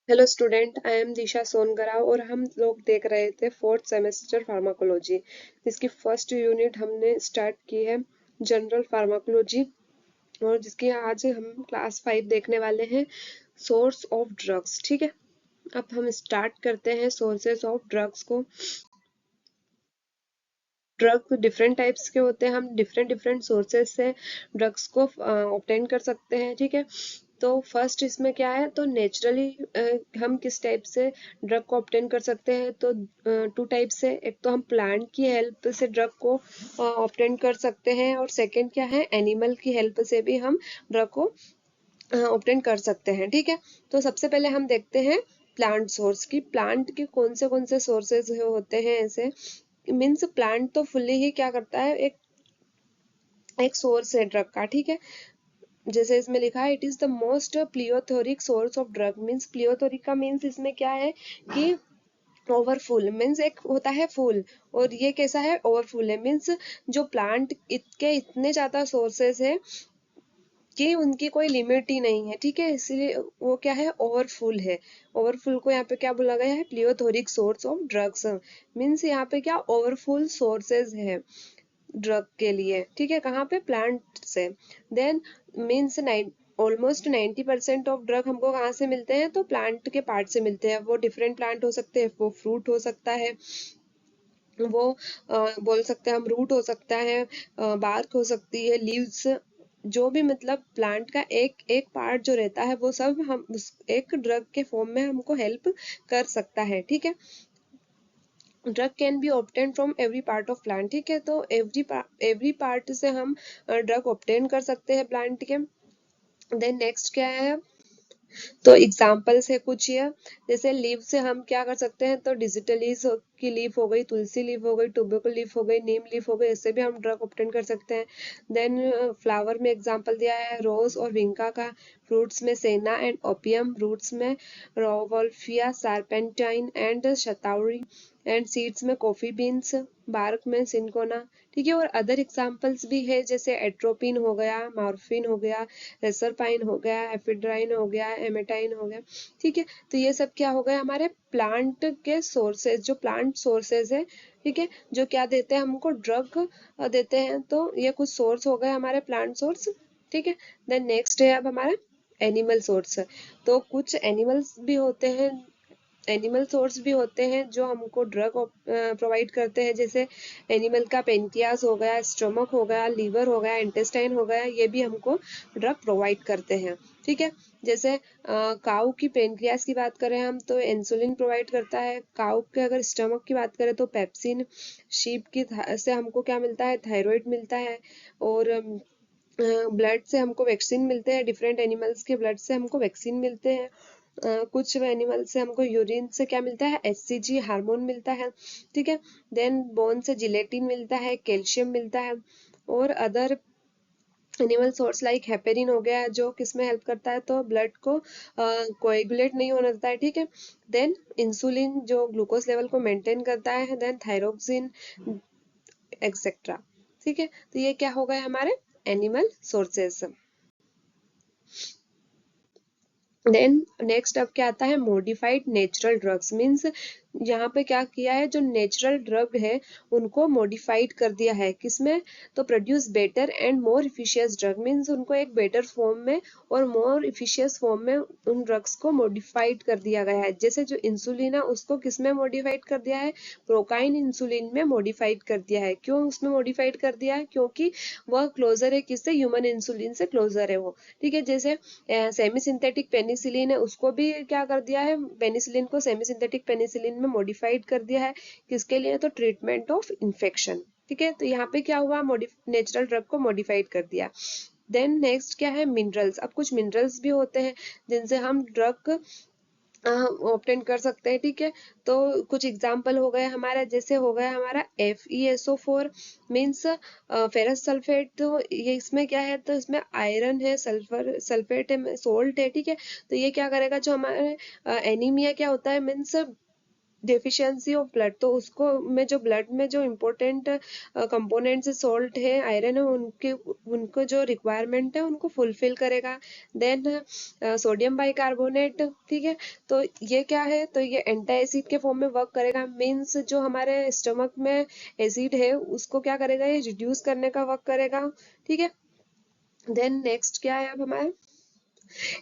Hello student, I am दिशा सोनगरा और हम लोग देख रहे थे फोर्थ सेमेस्टर फार्माकोलॉजी, जिसकी फर्स्ट यूनिट हमने स्टार्ट की है जनरल फार्माकोलॉजी। और जिसकी आज हम क्लास 5 देखने वाले हैं, सोर्स ऑफ ड्रग्स। ठीक है, अब हम स्टार्ट करते हैं सोर्सेस ऑफ ड्रग्स को। ड्रग डिफरेंट टाइप्स के होते हैं, हम डिफरेंट डिफरेंट सोर्सेस से ड्रग्स को ऑब्टेन कर सकते हैं। ठीक है, तो फर्स्ट इसमें क्या है, तो नेचुरली हम किस टाइप से ड्रग को ऑब्टेन कर सकते हैं, तो टू टाइप से। एक तो हम प्लांट की हेल्प से ड्रग को ऑब्टेन कर सकते हैं, और सेकंड क्या है, एनिमल की हेल्प से भी हम ड्रग को ऑब्टेन कर सकते हैं। ठीक है, तो सबसे पहले हम देखते हैं प्लांट सोर्स की। प्लांट के कौन से सोर्सेज होते हैं ऐसे, मीन्स प्लांट तो फुल्ली ही क्या करता है, एक सोर्स है ड्रग का। ठीक है, जैसे इसमें लिखा है, it is the most plethoric source of drug. Means plethoric का मीन्स इसमें क्या है कि ओवरफुल, मीन्स एक होता है फुल, और ये कैसा है, ओवरफुल है। मीन्स जो प्लांट के इतने ज्यादा सोर्सेस है कि उनकी कोई लिमिट ही नहीं है। ठीक है, इसीलिए वो क्या है, ओवरफुल है। ओवरफुल को यहाँ पे क्या बोला गया है, प्लियोथोरिक सोर्स ऑफ ड्रग्स। मीन्स यहाँ पे क्या, ओवरफुल सोर्सेज है ड्रग के लिए। ठीक है, कहाँ पे, प्लांट से। Then means almost 90% of drug हमको कहाँ से मिलते हैं, तो प्लांट के पार्ट से मिलते हैं। वो डिफरेंट प्लांट हो सकते हैं, वो फ्रूट हो सकता है, वो बोल सकते हैं हम रूट हो सकता है, बार्क हो सकती है, लीव्स, जो भी मतलब प्लांट का एक एक पार्ट जो रहता है, वो सब हम एक ड्रग के फॉर्म में हमको हेल्प कर सकता है। ठीक है, drug can be obtain from every part of plant. ठीक है, तो एवरी पार्ट से हम ड्रग ऑब्टेन कर सकते हैं प्लांट के। देन नेक्स्ट क्या है, तो एग्जाम्पल्स है कुछ ये, जैसे लीव से हम क्या कर सकते हैं, तो डिजिटलीज की लीफ हो गई, तुलसी लीफ हो गई, टोबैको लीफ हो गई, नीम लीफ हो गई, इससे भी हम ड्रग ऑब्टेन कर सकते हैं। देन फ्लावर में एग्जाम्पल दिया है रोज और विंका का, फ्रूट्स में सेना एंड ओपियम, रूट्स में rauwolfia, serpentine and shatavari, and seeds में कॉफी बीन्स, बार्क में सिनकोना। ठीक है, और अदर एग्जाम्पल्स भी है, जैसे एट्रोपिन हो गया, मॉर्फिन हो गया, रेसरपाइन हो गया, एफिड्राइन हो गया, एमेटाइन हो गया। ठीक है, तो ये सब क्या हो गए, हमारे प्लांट के सोर्सेज, जो प्लांट सोर्सेज है। ठीक है, जो क्या देते हैं हमको, ड्रग देते हैं। तो ये कुछ सोर्स हो गए हमारे प्लांट सोर्स। ठीक है, देन नेक्स्ट है अब हमारा एनिमल सोर्स। तो कुछ एनिमल्स भी होते हैं, एनिमल सोर्स भी होते हैं जो हमको ड्रग प्रोवाइड करते हैं। जैसे एनिमल का पेनक्रियास हो गया, स्टमक हो गया, लीवर हो गया, इंटेस्टाइन हो गया, ये भी हमको ड्रग प्रोवाइड करते हैं। ठीक है, जैसे काऊ की पेनक्रियास की बात करें हम, तो इंसुलिन प्रोवाइड करता है। काऊ के अगर स्टमक की बात करें तो पेप्सिन। शीप की से हमको क्या मिलता है, थायराइड मिलता है। और ब्लड से हमको वैक्सीन मिलते हैं, डिफरेंट एनिमल्स के ब्लड से हमको वैक्सीन मिलते हैं। कुछ एनिमल से हमको यूरिन से क्या मिलता है, एचसीजी हार्मोन मिलता है। ठीक है, देन बोन से जिलेटिन मिलता है, कैल्शियम मिलता है। और other animal source like heparin हो गया, जो किसमें हेल्प करता है, तो ब्लड को कोएगुलेट नहीं होने देता है। ठीक है, देन इंसुलिन जो ग्लूकोज लेवल को मेंटेन करता है, देन थायरोक्सिन एक्सेट्रा। ठीक है, तो ये क्या हो गए हमारे एनिमल सोर्सेस। देन नेक्स्ट अब क्या आता है, मॉडिफाइड नेचुरल ड्रग्स। मीन्स यहाँ पे क्या किया है, जो नेचुरल ड्रग है उनको मॉडिफाइड कर दिया है, किसमें, तो produce better and more efficacious drug. Means उनको एक बेटर फॉर्म में और मोर इफिशियस फॉर्म में उन ड्रग्स को मॉडिफाइड कर दिया गया है। जैसे जो इंसुलिन है उसको किसमें मॉडिफाइड कर दिया है, प्रोकाइन इंसुलिन में मॉडिफाइड कर दिया है। क्यों उसमें मॉडिफाइड कर दिया है, क्योंकि वह क्लोजर है किससे, ह्यूमन इंसुलिन से क्लोजर है वो। ठीक है, जैसे सेमी सिंथेटिक पेनिसिलिन है, उसको भी क्या कर दिया है, पेनिसिलिन को सेमी सिंथेटिक पेनिसिलिन में मॉडिफाइड कर दिया है, किसके लिए, तो ट्रीटमेंट ऑफ इन्फेक्शन। ठीक है, तो यहाँ पे क्या हुआ, नेचुरल ड्रग को मॉडिफाइड कर दिया। देन नेक्स्ट क्या है, मिनरल्स। अब कुछ मिनरल्स भी होते हैं जिनसे हम ड्रग ऑब्टेन कर सकते हैं। ठीक है, तो कुछ एग्जाम्पल हो गए हमारा, जैसे हो गया हमारा FeSO4 मीन्स फेरस सल्फेट। तो ये इसमें क्या है, तो इसमें आयरन है, सल्फर सल्फेट है, सोल्ट है। ठीक है, तो ये क्या करेगा, जो हमारे एनीमिया क्या होता है, मीन्स डेफिशिएंसी ऑफ ब्लड, तो उसको में जो ब्लड में जो इम्पोर्टेंट कंपोनेंट्स सॉल्ट है, आयरन है, उनके उनको जो रिक्वायरमेंट है उनको फुलफिल करेगा। देन सोडियम बाइकार्बोनेट, ठीक है, तो ये क्या है, तो ये एंटी एसिड के फॉर्म में वर्क करेगा, मींस जो हमारे स्टमक में एसिड है उसको क्या करेगा, ये रिड्यूस करने का वर्क करेगा, ठीक है। देन नेक्स्ट क्या है अब हमारा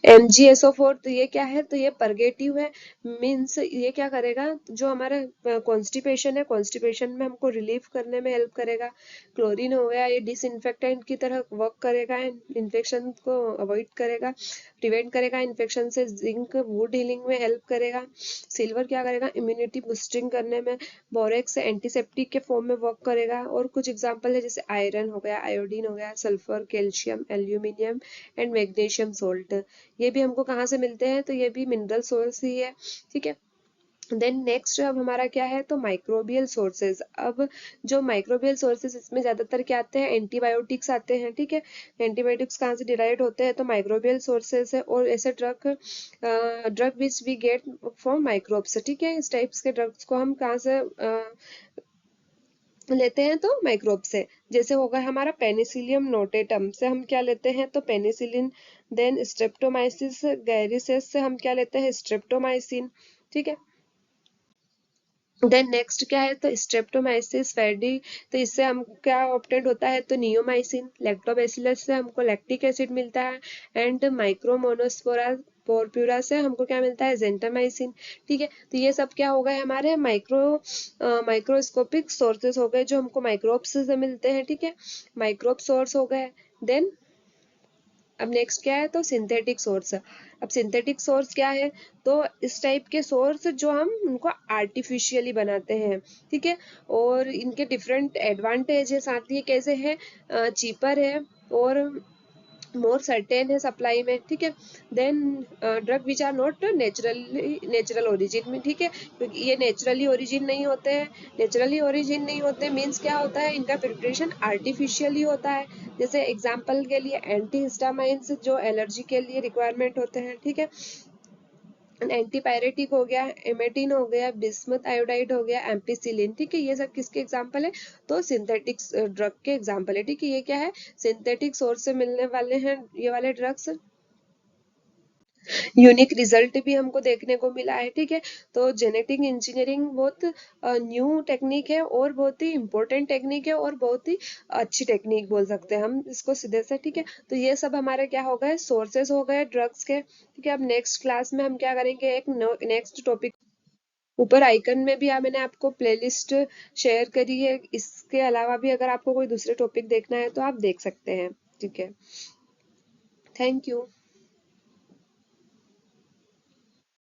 MgSO4, तो ये क्या है, तो ये परगेटिव है, मीन्स ये क्या करेगा, जो हमारा कॉन्स्टिपेशन है, कॉन्स्टिपेशन में हमको रिलीफ करने में हेल्प करेगा। क्लोरीन हो गया, ये डिसइंफेक्टेंट की तरह वर्क करेगा, इन्फेक्शन को अवॉइड करेगा, प्रिवेंट करेगा इन्फेक्शन से। जिंक वुंड हीलिंग में हेल्प करेगा। सिल्वर क्या करेगा, इम्यूनिटी बूस्टिंग करने में। बोरेक्स एंटीसेप्टिक के फॉर्म में वर्क करेगा। और कुछ एग्जांपल है जैसे आयरन हो गया, आयोडीन हो गया, sulphur, calcium, aluminium and magnesium salt, ये भी हमको कहाँ से मिलते हैं, तो ये भी मिनरल सोर्स ही है, ठीक है। देन नेक्स्ट अब हमारा क्या है, तो माइक्रोबियल सोर्सेज। अब जो माइक्रोबियल सोर्सेज इसमें ज्यादातर क्या आते हैं, एंटीबायोटिक्स आते हैं, ठीक है। एंटीबायोटिक्स कहाँ से डिराइव होते हैं, तो माइक्रोबियल सोर्सेज है। और ऐसे drug which we get from microbes, ठीक है। इस टाइप्स के ड्रग्स को हम कहाँ से लेते हैं, तो माइक्रोब से। जैसे होगा हमारा पेनिसिलियम नोटेटम से हम क्या लेते हैं, तो पेनिसिलिन। देन स्ट्रेप्टोमाइसिस गैरिसेस से हम क्या लेते हैं, स्ट्रेप्टोमाइसिन, ठीक है। देन नेक्स्ट क्या है, तो स्ट्रेप्टोमाइसिस फेडी, तो इससे हम क्या ऑप्टेंड होता है, तो नियोमाइसिन। लैक्टोबैसिलस से हमको लैक्टिक एसिड मिलता है। एंड माइक्रोमोनोस्पोरा पोरप्यूरा से हमको क्या मिलता है, जेंटामाइसिन, ठीक है। तो ये सब क्या हो गए, हमारे माइक्रोस्कोपिक सोर्सेस हो गए, जो हमको माइक्रोब्स से मिलते हैं, ठीक है। माइक्रोब सोर्स हो गए। देन अब नेक्स्ट क्या है, तो सिंथेटिक सोर्स। अब सिंथेटिक सोर्स क्या है, तो इस टाइप के सोर्स जो हम उनको आर्टिफिशियली बनाते हैं, ठीक है। और इनके डिफरेंट एडवांटेज है, साथ ही कैसे है, चीपर है और मोर सर्टेन है सप्लाई में, ठीक है। Then drug which are not natural origin में, ठीक है, क्योंकि ये नेचुरली ओरिजिन नहीं होते हैं। नेचुरली ओरिजिन नहीं होते मीन्स क्या होता है, इनका प्रिपरेशन आर्टिफिशियली होता है। जैसे एग्जाम्पल के लिए एंटी हिस्टामाइंस जो एलर्जी के लिए रिक्वायरमेंट होते हैं, ठीक है। एंटीपायरेटिक हो गया, एमेटिन हो गया, बिस्मथ आयोडाइड हो गया, एम्पिसिलिन, ठीक है। ये सब किसके एग्जाम्पल है, तो सिंथेटिक ड्रग के एग्जाम्पल है, ठीक है। ये क्या है, सिंथेटिक सोर्स से मिलने वाले हैं ये वाले ड्रग्स। यूनिक रिजल्ट भी हमको देखने को मिला है, ठीक है। तो जेनेटिक इंजीनियरिंग बहुत न्यू टेक्निक है और बहुत ही इंपॉर्टेंट टेक्निक है और बहुत ही अच्छी टेक्निक बोल सकते हैं हम इसको सीधे से, ठीक है। तो ये सब हमारे क्या हो गए, सोर्सेस हो गए ड्रग्स के, ठीक है। अब नेक्स्ट क्लास में हम क्या करेंगे, एक नेक्स्ट टॉपिक। ऊपर आइकन में भी मैंने आपको प्लेलिस्ट शेयर करी है, इसके अलावा भी अगर आपको कोई दूसरे टॉपिक देखना है तो आप देख सकते हैं, ठीक है। Thank you.